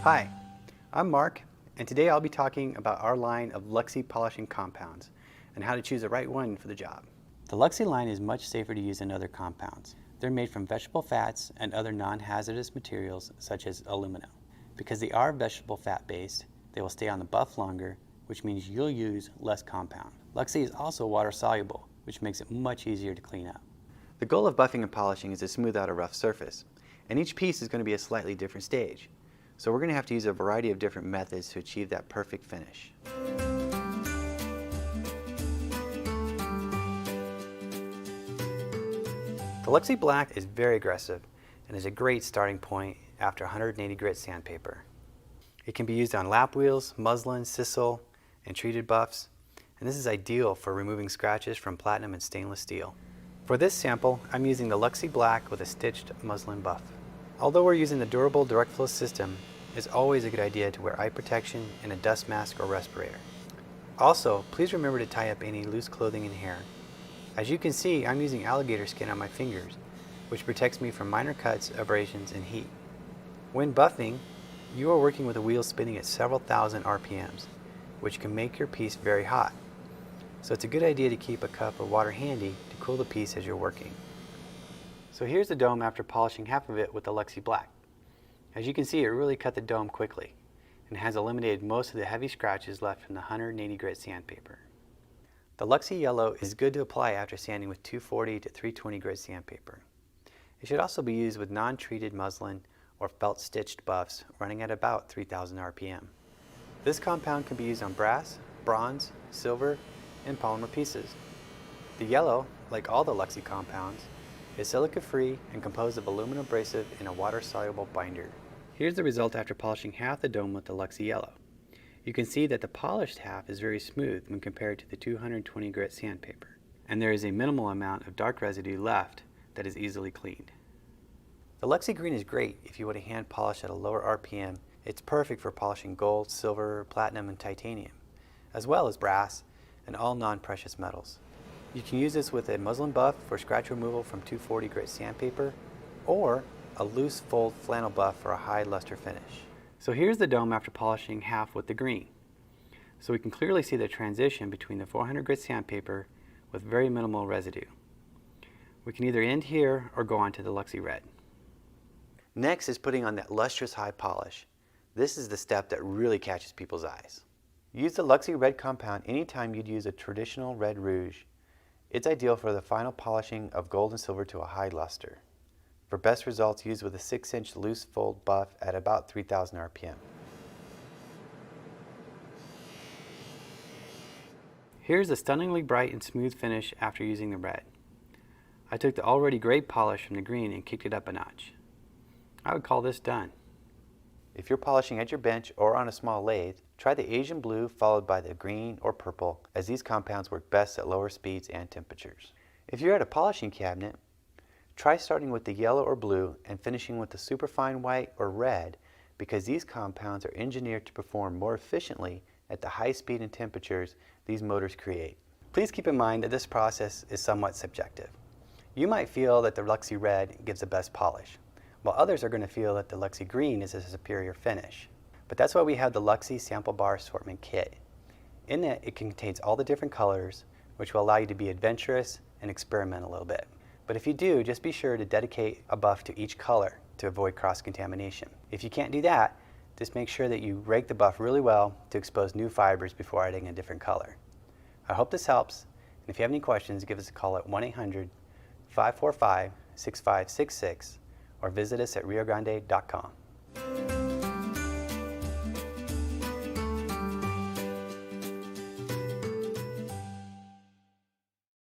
Hi, I'm Mark, and today I'll be talking about our line of Luxi polishing compounds and how to choose the right one for the job. The Luxi line is much safer to use than other compounds. They're made from vegetable fats and other non-hazardous materials such as alumina. Because they are vegetable fat based, they will stay on the buff longer, which means you'll use less compound. Luxi is also water soluble, which makes it much easier to clean up. The goal of buffing and polishing is to smooth out a rough surface, and each piece is going to be a slightly different stage. So we're going to have to use a variety of different methods to achieve that perfect finish. The Luxi Black is very aggressive and is a great starting point after 180 grit sandpaper. It can be used on lap wheels, muslin, sisal, and treated buffs, and this is ideal for removing scratches from platinum and stainless steel. For this sample, I'm using the Luxi Black with a stitched muslin buff. Although we're using the durable direct flow system, it's always a good idea to wear eye protection and a dust mask or respirator. Also, please remember to tie up any loose clothing and hair. As you can see, I'm using alligator skin on my fingers, which protects me from minor cuts, abrasions, and heat. When buffing, you are working with a wheel spinning at several thousand RPMs, which can make your piece very hot. So it's a good idea to keep a cup of water handy to cool the piece as you're working. So here's the dome after polishing half of it with the Luxi Black. As you can see, it really cut the dome quickly and has eliminated most of the heavy scratches left from the 180 grit sandpaper. The Luxi Yellow is good to apply after sanding with 240 to 320 grit sandpaper. It should also be used with non-treated muslin or felt stitched buffs running at about 3000 RPM. This compound can be used on brass, bronze, silver, and polymer pieces. The yellow, like all the Luxi compounds, is silica-free and composed of aluminum abrasive in a water-soluble binder. Here's the result after polishing half the dome with the Luxi Yellow. You can see that the polished half is very smooth when compared to the 220 grit sandpaper, and there is a minimal amount of dark residue left that is easily cleaned. The Luxi Green is great if you want to hand polish at a lower RPM. It's perfect for polishing gold, silver, platinum, and titanium, as well as brass and all non-precious metals. You can use this with a muslin buff for scratch removal from 240 grit sandpaper, or a loose fold flannel buff for a high luster finish. So here's the dome after polishing half with the green. So we can clearly see the transition between the 400 grit sandpaper with very minimal residue. We can either end here or go on to the Luxi Red. Next is putting on that lustrous high polish. This is the step that really catches people's eyes. Use the Luxi Red compound anytime you'd use a traditional red rouge. It's ideal for the final polishing of gold and silver to a high luster. For best results, use with a 6-inch loose fold buff at about 3000 RPM. Here's a stunningly bright and smooth finish after using the red. I took the already great polish from the green and kicked it up a notch. I would call this done. If you're polishing at your bench or on a small lathe, try the Asian blue followed by the green or purple, as these compounds work best at lower speeds and temperatures. If you're at a polishing cabinet, try starting with the yellow or blue and finishing with the superfine white or red, because these compounds are engineered to perform more efficiently at the high speed and temperatures these motors create. Please keep in mind that this process is somewhat subjective. You might feel that the Luxi Red gives the best polish, while others are going to feel that the Luxi Green is a superior finish. But that's why we have the Luxi Sample Bar Assortment Kit. In it, it contains all the different colors, which will allow you to be adventurous and experiment a little bit. But if you do, just be sure to dedicate a buff to each color to avoid cross-contamination. If you can't do that, just make sure that you rake the buff really well to expose new fibers before adding a different color. I hope this helps, and if you have any questions, give us a call at 1-800-545-6566 or visit us at riogrande.com.